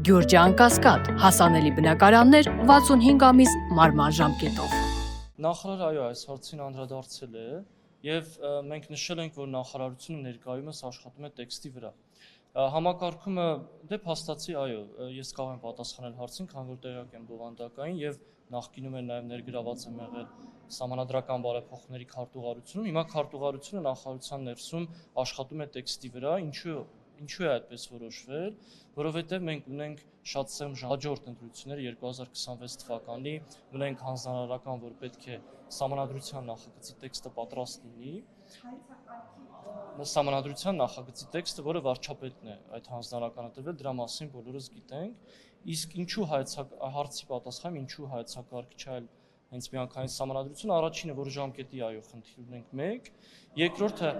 Գյուրջան Կասկադ, հասանելի բնակարաններ 65 ամիս մարման ժամկետով։ Նախարարը այո, այս հարցին անդրադարձել է եւ մենք նշել ենք, որ նախարարությունը ներկայումս աշխատում է տեքստի վրա։ Համակարգումը դե փաստացի այո, ես կարող եմ պատասխանել հարցին, քանի որ տեղյակ եմ բովանդակային եւ նախկինում էլ նաեւ ներգրաված եմ եղել Սահմանադրական բարեփոխումների քարտուղարությունում։ Հիմա քարտուղարությունը նախարարության ներսում աշխատում է տեքստի վրա, Ինչու է այդպես որոշվել, որովհետև մենք ունենք շատ սերմ հաջորդ ընտրությունները 2026 թվականի, ունենք հանձնարարական, որ պետք է Սահմանադրության նախագծի տեքստը պատրաստ լինի, Սահմանադրության նախագծի տեքստը, որը վարչապետն է այդ հանձնարարականը տվել, դրա մասին բոլորս գիտենք, իսկ ինչու հարցի պատասխանը ինչու հայեցակարգ չէ, այլ հենց միանգամից Սահմանադրությունը, առաջինը, որ ժամկետի այո խնդիր ունենք 1, երկրորդը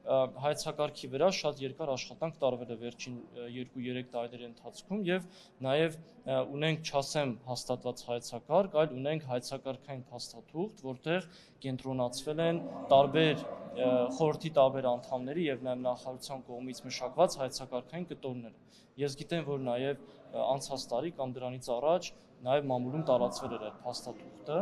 հայեցակարգի վրա շատ երկար աշխատանք տարվել է վերջին 2-3 տարիների ընթացքում եւ նաեւ ունենք չասեմ հաստատված հայեցակարգ, այլ ունենք հայեցակարգային փաստաթուղթ, որտեղ կենտրոնացվել են տարբեր խորհրդի տարբեր անդամների եւ նաեւ նախարարության կողմից մշակված հայեցակարգային կտորները։ Ես գիտեմ, որ նաեւ անցած տարի կամ դրանից առաջ նաեւ մամուլում տարածվել էր այդ փաստաթուղթը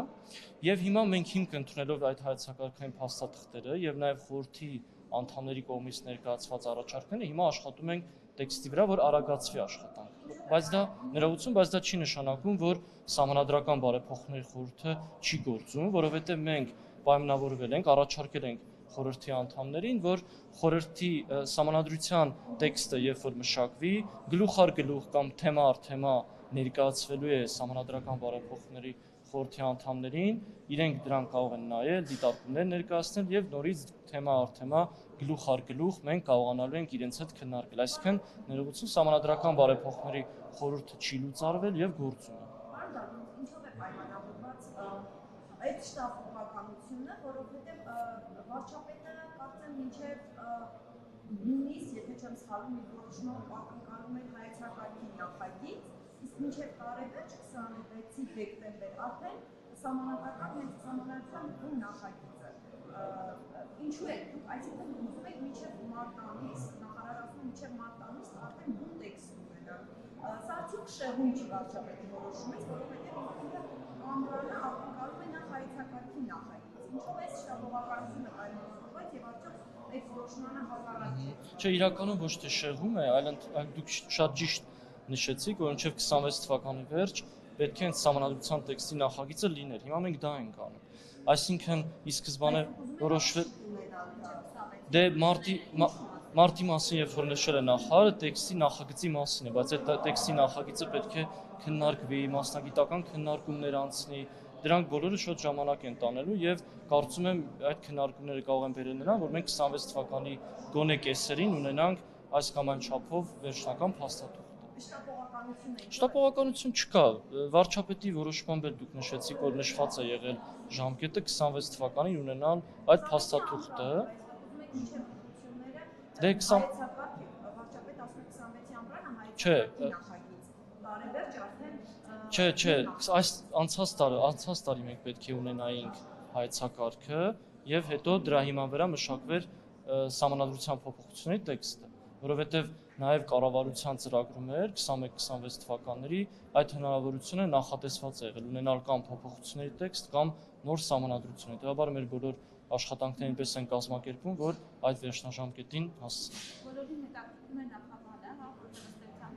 եւ հիմա մենք հիմք ընդունելով այդ հայեցակարգային փաստաթղթերը եւ նաեւ խորհրդի անդամների կողմից ներկայացված առաջարկները հիմա աշխատում ենք տեքստի վրա, որ արագացվի աշխատանքը։ Բայց դա չի նշանակում, որ Սահմանադրական բարեփոխումների խորհուրդը չի գործում, որովհետև մենք պայմանավորվել ենք, առաջարկել ենք խորհրդի անդամներին, որ խորհրդի Սահմանադրության տեքստը, երբ որ մշակվի, գլուխ առ գլուխ կամ թեմա առ թեմա ներկայացվելու է Սահմանադրական բարեփոխումների խորհրդի անդամներին, իրենք դրան կարող են նայել, դիտարկումներ ներկայացնել եւ նորից թեմա առ թեմա գլուխ առ գլուխ մենք կարողանալու ենք իրենց հետ քննարկել։ Այսինքն ներողություն Սահմանադրական բարեփոխումների խորհուրդը չի լուծարվել եւ գործում է։ Ինչով է պայմանավորված այդ շտապողականությունը, որովհետեւ վարչապետը կարծեմ մինչեւ հունիս, եթե չեմ սխալվում, մի որոշումով ակնկալում է հայեցակարգի նախագիծ, իսկ մինչեւ տարեվերջ 26 դեկտեմբեր արդեն Սահմանադրական հենց Սահմանադրության նախագիծը ինչու է դուք այսինքն ուզում եք մինչև մարտ ամիս, նախարարը ասում մինչև մարտ ամիս արդեն բուն տեքստ ունենալ։ Սա արդյոք շեղում չի վարչապետի որոշումից, որովհետև ինքը անդրանը ակնկալում է նախ հայեցակարգի նախագիծ։ Ինչով է շտապողականությունը պայմանավորված եւ արդյոք այդ որոշմանը հակառակ չէ։ Չէ, իրականում ոչ թե շեղում է, այլ դուք շատ ճիշտ նշեցիք, որ մինչև 26 թվականի վերջ պետք է հենց Սահմանադրության տեքստի նախագիծը լիներ։ Հիմա մենք դա ենք անում։ Այսինքն ի սկզբանե որոշվել դե մարտի մասին երբ որ նշել է նախարարը տեքստի նախագծի մասին է, բայց այդ տեքստի նախագիծը պետք է քննարկվի, մասնագիտական քննարկումներ անցնի, դրանք բոլորը շատ ժամանակ են տանելու եւ կարծում եմ այդ քննարկումները կարող են բերել նրան, որ մենք 26 թվականի գոնե կեսերին ունենանք այս կամ այն չափով վերջնական փաստաթուղթ։ Շտապողականություն չկա, վարչապետի որոշմամբ էլ դուք նշեցիք, որ նշված է եղել ժամկետը 26 թվականին ունենալ այդ փաստաթուղթը։ Դե 20 վարչապետը ասում է 26-ի ամռանը հայեցակարգի նախագիծ, տարեվերջ արդեն Չէ, այս անցած տարի մենք պետք է ունենայինք հայեցակարգը եւ հետո դրա հիման վրա մշակվեր Սահմանադրության փոփոխությունների տեքստը, որովհետեւ նաեւ կառավարության ծրագրում էր 21-26 թվականների այդ հնարավորությունը նախատեսված է եղել ունենալ կամ փոփոխությունների տեքստ կամ նոր Սահմանադրություն։ Հետեւաբար մեր բոլոր աշխատանքները այնպես են կազմակերպվում, որ այդ վերջնաժամկետին հասցնենք։ Բոլորին հետաքրքրում է նախաբանը, հա, որտեղ ըստ էության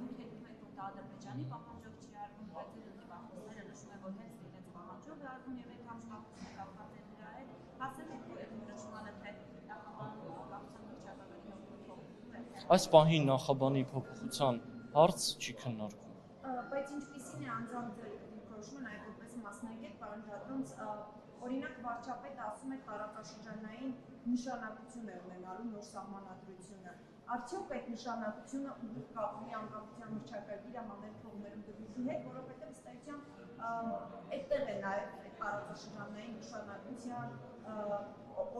դուք Ադրբեջանի պահանջով չի արվում, բայց դիվանները նշում են, որ հենց իրենց պահանջով է արվում եւ այդ համշտապությունը կապված է դրա հետ, հասել եք այդ որոշմանը, թե նախաբանը կապсан վիճակագրի փոփոխություն։ Այս պահին նախաբանի փոփոխության հարց չի քննարկվում։ Բայց ինչպիսին է անձամբ դիրքորոշումը նաեւ որպես մասնագետ, պարոն Ժադրոնց, օրինակ վարչապետը ասում է տարածաշրջանային նշանակություն է ունենալու նոր Սահմանադրությունը։ Արդյոք այդ նշանակությունը ուղիղ կապի անկախության հռչակագիրը հանել թողնելու դեպքի հետ, որովհետև ըստ էության այդտեղ է նաև այդ տարածաշրջանային նշանակության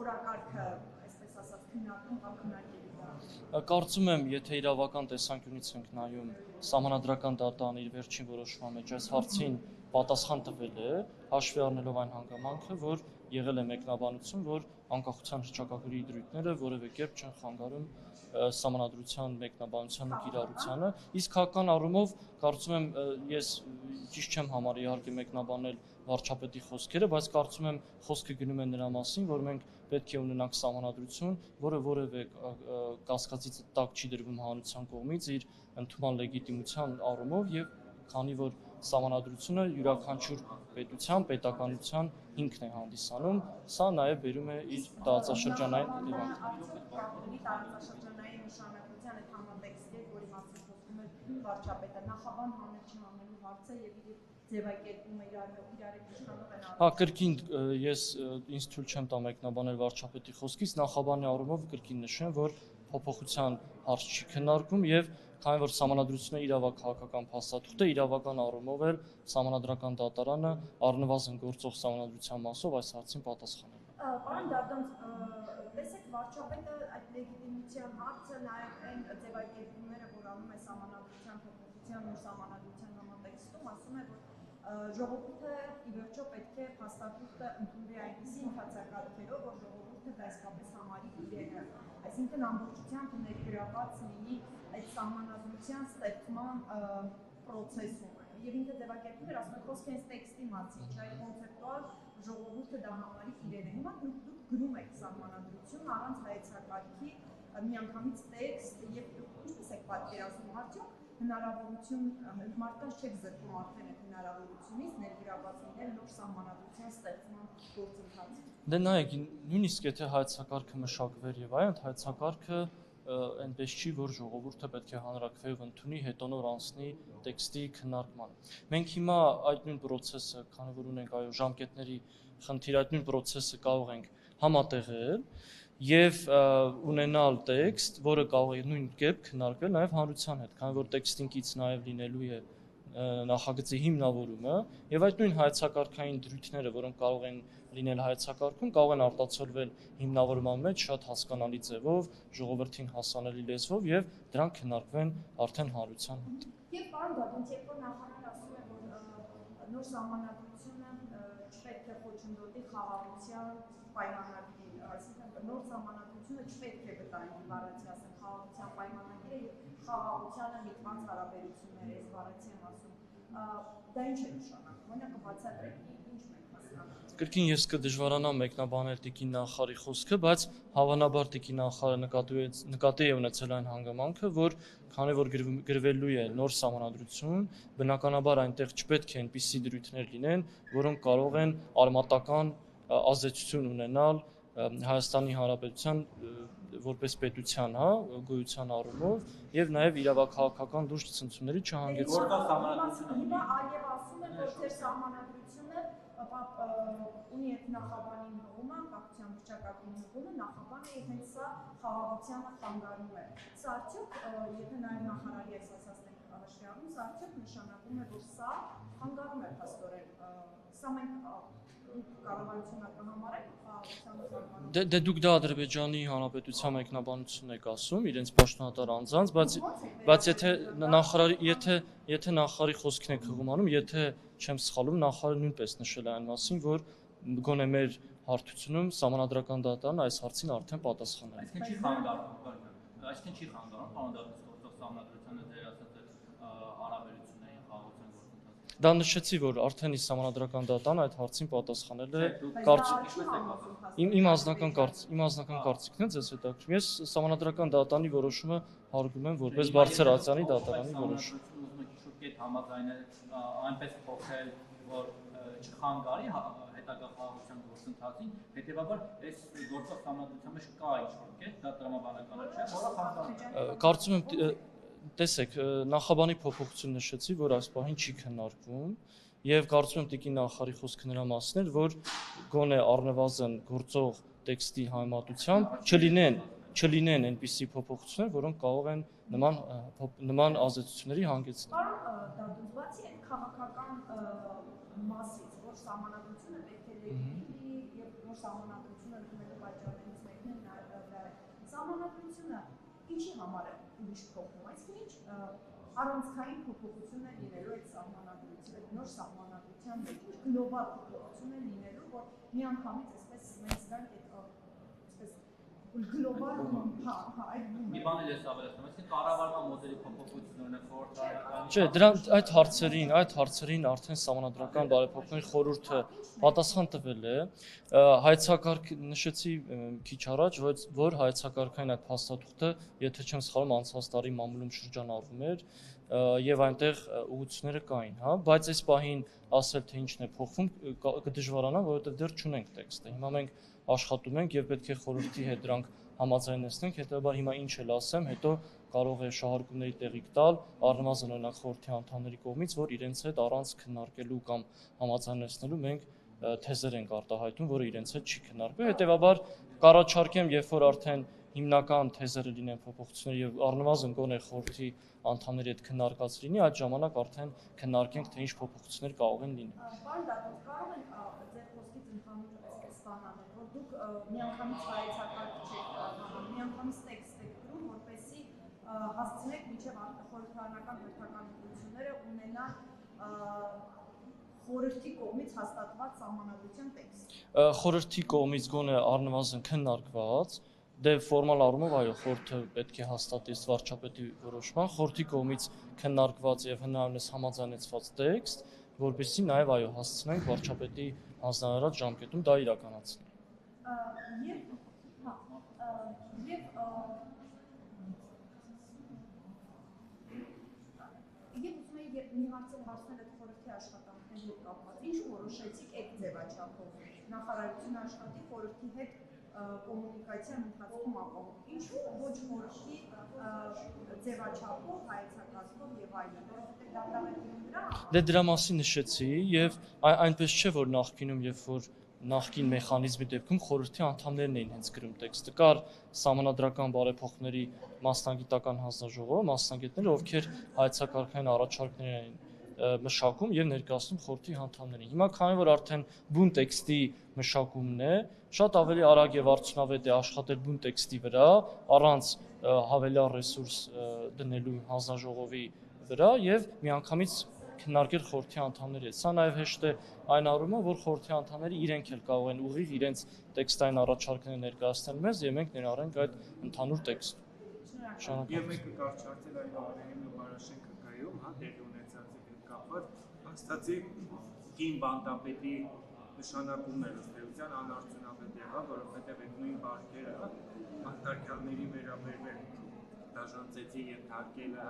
օրակարգը, այսպես ասած, քննարկում կամ քննարկելի դա։ Կարծում եմ, եթե իրավական տեսանկյունից ենք նայում, Սահմանադրական դատարանը իր վերջին որոշման մեջ այս հարցին պատասխան տվել է, հաշվի առնելով այն հանգամանքը, որ եղել է մեկնաբանություն, որ անկախության հռչակագրի իդրույթները որևէ կերպ չեն խանգարում սահմանադրության մեկնաբանության ու կիրառությանը, իսկ քաղաքական առումով կարծում եմ ես ճիշտ չեմ համարի իհարկե մեկնաբանել վարչապետի խոսքերը, բայց կարծում եմ խոսքը գնում է նրա մասին, որ մենք պետք է ունենանք սահմանադրություն, որը որևէ կասկածի տակ չի դրվում հանրության կողմից իր ընդունման լեգիտիմության առումով եւ քանի որ սահմանադրությունը յուրաքանչյուր պետության, պետականության հիմքն է հանդիսանում, սա նաև բերում է իր տարածաշրջանային հետևանքների տարածաշրջանային նշանակության այդ համատեքստի, որի մասին խոսում է վարչապետը, նախաբան հանել չհանելու հարցը եւ իր ձևակերպումը իրար իշխանով են Հա, կրկին ես ինձ թույլ չեմ տա մեկնաբանել վարչապետի խոսքից, նախաբանի առումով կրկին նշեմ, որ փոփոխության հարց չի քննարկում եւ քանի որ սահմանադրությունը իրավաքաղաքական փաստաթուղթ է, իրավական առումով էլ սահմանադրական դատարանը առնվազն գործող սահմանադրության մասով այս հարցին պատասխանել է։ Պարոն Դադոնց, տեսեք վարչապետը այդ լեգիտիմության հարցը նաև այն ձևակերպումները, որ անում է սահմանադրության փոփոխության ու սահմանադրության համատեքստում, ասում է, որ ժողովուրդը ի վերջո պետք է փաստաթուղթը ընդունի այնպիսի ընթացակարգերով, որ ժողովուրդը իսկապես համարի իրերը, այսինքն ամբողջությամբ ներգրավված լինի այդ սահմանադրության ստեղծման process-ում։ Եվ ինքը ձևակերպում էր, ասում է, խոսքը հենց տեքստի մասին, չէ՞ կոնցեպտուալ ժողովուրդը դա համարի իրերը։ Հիմա դուք գրում եք սահմանադրություն առանց հայեցակարգի միանգամից տեքստ եւ ինչպես եք պատկերացնում արդյոք հնարավորություն մարդկանց չեք զրկում արդեն այդ հնարավորությունից ներգրավված լինել նոր սահմանադրության ստեղծման գործընթացում։ Դե նայեք, նույնիսկ եթե հայեցակարգը մշակվեր եւ այլն, հայեցակարգը այնպես չի, որ ժողովուրդը պետք է հանրաքվեով ընդունի, հետո նոր անցնի տեքստի քննարկման։ Մենք հիմա այդ նույն process-ը, քանի որ ունենք այո ժամկետների խնդիր, այդ նույն process-ը կարող ենք համատեղել եւ ունենալ տեքստ, որը կարող է նույն կերպ քննարկվել նաեւ հանրության հետ, քանի որ տեքստինքից նաեւ լինելու է նախագծի հիմնավորումը եւ այդ նույն հայեցակարգային դրույթները, որոնք կարող են լինել հայեցակարգում, կարող են արտացոլվել հիմնավորման մեջ շատ հասկանալի ձևով, ժողովրդին հասանելի լեզվով եւ դրանք քննարկվեն արդեն հանրության հետ։ Եվ պարոն Դադոնց, երբ որ նախարարը ասում է, որ նոր սահմանադրությունը չպետք է խոչընդոտի խաղաղության պայմանագրին, այսինքն նոր սահմանադրությունը չպետք է վտանգի բառացի ասեմ խաղաղության պայմանագիրը եւ խաղաղությանը միտված հարաբերությունները, այս բառացի եմ ասում, դա ինչ է նշանակում, օրինակ բացատրեք ինչ մենք հասկանում։ Կրկին ես կդժվարանամ մեկնաբանել տիկին նախարարի խոսքը, բայց հավանաբար տիկին նախարարը նկատի է ունեցել այն հանգամանքը, որ քանի որ գրվելու է նոր սահմանադրություն, բնականաբար այնտեղ չպետք է այնպիսի դրույթներ լինեն, որոնք կարող են արմատական ազդեցություն ունենալ Հայաստանի Հանրապետության որպես պետության, հա, գոյության առումով եւ նաեւ իրավաքաղաքական լուրջ ցնցումների չհանգեցնի։ Հիմա այլև ասում է, որ ձեր սահմանադրությունը ունի այդ նախաբանի հողումը, անկախության վիճակագրի հողումը, նախաբանը հենց սա խաղաղությանը խանգարում է։ Սա արդյոք, եթե նաեւ նախարարի այս ասածն ենք հաշվի առնում, սա արդյոք նշանակում է, որ սա խանգարում է փաստորեն, սա մենք կառավարությունը կհամարենք խաղաղությանը խանգարում։ Դե դուք դա Ադրբեջանի Հանրապետության մեկնաբանությունն եք ասում, իրենց պաշտոնատար անձանց, բայց եթե նախարարի խոսքն եք հղումանում, եթե չեմ սխալվում, նախարարը նույնպես նշել է այն մասին, որ գոնե մեր հարթությունում սահմանադրական դատարանը այս հարցին արդեն պատասխանել է։ Այսինքն չի խանգարում, այսինքն չի խանգարում, պարոն գործող սահմանադրությունը ձեր ասած հարաբերությունների խաղաղության գործընթացը։ Դա նշեցի, որ արդեն իսկ սահմանադրական դատարանը այդ հարցին պատասխանել է իմ անձնական կարծիքն է, ձեզ հետաքրքրում։ Ես սահմանադրական դատարանի որոշումը հարգում եմ որպես Բարձրաստանի դատարանի որոշում։ Այդ համաձայնել այնպես փոխել, որ չխանգարի հետագա խաղաղության գործընթացին, հետեւաբար այս գործող սահմանադրության մեջ կա ինչ-որ կետ, դա տրամաբանական չէ, որը խանգարում։ Կարծում եմ, տեսեք, նախաբանի փոփոխություն նշեցի, որ այս պահին չի քննարկվում, եւ կարծում եմ տիկին նախարարի խոսքը նրա մասն էր, որ գոնե առնվազն գործող տեքստի համեմատությամբ չլինեն այնպիսի փոփոխություններ, որոնք կարող են նման ազդեցությունների հանգեցնել։ Պարոն Դադոնց, բացի այդ քաղաքական մասից, որ սահմանադրությունը պետք է լեգիտիմ եւ որ սահմանադրությունը ընդունելու պատճառներից մեկն է դա է։ Սահմանադրությունը ինչի համար է ուրիշ փոխում, այսինքն ինչ առանցքային փոփոխություն է լինելու այդ սահմանադրությունը, այդ նոր սահմանադրության մեջ գլոբալ փոփոխություն է լինելու, որ միանգամից այսպես մենք զգանք այդ այսպես գլոբալ այդ Մի բան էլ ես ավելացնում, այսինքն կառավարման մոդելի փոփոխությունն է խորհրդարանի։ Չէ, դրանց այդ հարցերին արդեն Սահմանադրական բարեփոխումների խորհուրդը պատասխան տվել է։ Հայեցակարգ նշեցի քիչ առաջ, որ հայեցակարգային այդ փաստաթուղթը, եթե չեմ սխալվում, անցած տարի մամուլում շրջանառվում էր եւ այնտեղ ուղղությունները կային, հա, բայց այս պահին ասել թե ինչն է փոխվում կդժվարանա, որովհետեւ դեռ չունենք տեքստը։ Հիմա մենք աշխատում ենք եւ պետք է խորհրդի հետ դրանք համաձայնեցնենք, հետեւաբար հիմա ինչ էլ ասեմ, հետո կարող է շահարկումների տեղիք տալ առնվազն օրինակ խորհրդի անդամների կողմից, որ իրենց հետ առանց քննարկելու կամ համաձայնեցնելու մենք թեզեր ենք արտահայտում, որը իրենց հետ չի քննարկվել։ Հետեւաբար կառաջարկեմ, երբ որ արդեն հիմնական թեզերը լինեն փոփոխություններ եւ առնվազն գոնե խորհրդի անդամների հետ քննարկած լինի, այդ ժամանակ արդեն քննարկենք, թե ինչ փոփոխություններ կարող են լինել։ Պարոն Դատոց, կարող են ձեր խոսքից ընդհանուր ստանալ, որ դուք միանգամից հայեցակարգ չեք, միանգամից տեքստ եք գրում, որպեսզի հասցնեք մինչև խորհրդարանական հերթական ընտրությունները ունենան խորհրդի կողմից հաստատված սահմանադրության տեքստ։ Խորհրդի կողմից գոնե առնվազն քննարկված, դե ֆորմալ առումով այո, խորհուրդը պետք է հաստատի վարչապետի որոշման, խորհրդի կողմից քննարկված եւ հնարավորինս համաձայնեցված տեքստ, որպեսզի նաեւ այո հասցնենք վարչապետի հանձնարարած ժամկետում դա իրականացնել։ Եվ ուզում եի մի հարցել այդ խորհրդի աշխատանքների հետ կապված, ինչու որոշեցիք այդ ձևաչափով նախարարությունը աշխատի խորհրդի հետ կոմունիկացիան ընթացքում ապահով։ Ինչու ոչ խորհրդի ձևաչափով, հայեցակարգով եւ այլն, որովհետեւ դատավարում դրա։ Դե դրա մասին նշեցի եւ այնպես չէ, որ նախկինում, երբ որ նախկին մեխանիզմի դեպքում խորհրդի անդամներն էին հենց գրում տեքստը։ Կար Սահմանադրական բարեփոխումների մասնագիտական հանձնաժողովը, մասնագետները, ովքեր հայեցակարգային առաջարկներ էին մշակում եւ ներկայացնում խորհրդի անդամներին։ Հիմա քանի որ արդեն բուն տեքստի մշակումն է, շատ ավելի արագ եւ արդյունավետ է աշխատել բուն տեքստի վրա, առանց հավելյալ ռեսուրս դնելու հանձնաժողովի վրա եւ միանգամից քննարկել խորհրդի անդամների հետ։ Սա նաեւ հեշտ է այն առումով, որ խորհրդի անդամները իրենք էլ կարող են ուղիղ իրենց տեքստային առաջարկները ներկայացնել մեզ եւ մենք ներառենք այդ ընդհանուր տեքստը։ Եվ մենք կկարճացնել այն օրերին ու բարաշենք կայում, հա, տեղի ունեցածի հետ կապված, հաստատի կին բանտապետի նշանակումները ըստ էության անարդյունավետ եղավ, որովհետև այդ նույն բարքերը արտարքալների վերաբերվել դաժանցեցի ենթարկելը,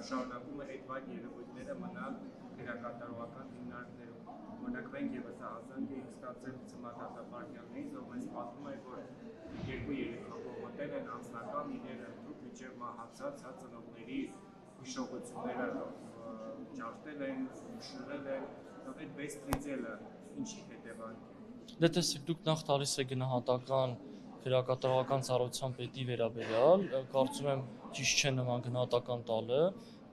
շարունակում է այդ վայր երևույթները մնալ դերակատարողական հիմնարկներում։ Օրինակ մենք եւս ազանք ենք ստացել ծմադատապարտիաներից, ով մեզ պատմում է, որ 2-3 խմբողներ են անձնական իրերը ընդհանուր միջև մահացած ծնողների հիշողությունները ջարդել են, շրել են, այդ բեսպրիցելը ինչի հետևանք է։ Դե տեսեք, դուք նախ տալիս եք գնահատական դերակատարողական ծառայության պետի վերաբերյալ, կարծում եմ ճիշտ չէ նման գնահատական տալը,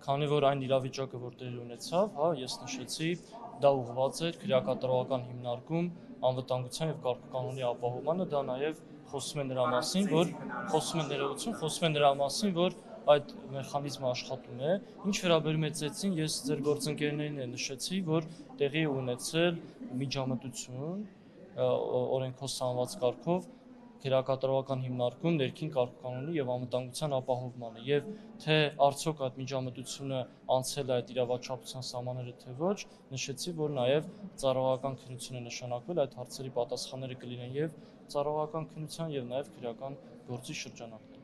քանի որ այն իրավիճակը, որ տեղի ունեցավ, հա, ես նշեցի, դա ուղղված էր քրեակատարողական հիմնարկում, անվտանգության եւ կարգականոնի ապահովմանը, դա նաեւ խոսում է նրա մասին, որ այդ մեխանիզմը աշխատում է։ Ինչ վերաբերում է ծեծին, ես ձեր գործընկերներին նշեցի, որ տեղի է ունեցել միջամտություն օրենքով սահմանված կարգով քրեակատարողական հիմնարկում ներքին կարգականոնի եւ անվտանգության ապահովմանը եւ թե արդյոք այդ միջամտությունը անցել է այդ իրավաչափության սահմանները թե ոչ, նշեցի, որ նաեւ ծառայողական քննություն է նշանակվել, այդ հարցերի պատասխանները կլինեն եւ ծառայողական քննության եւ նաեւ քրեական գործի շրջանակներում։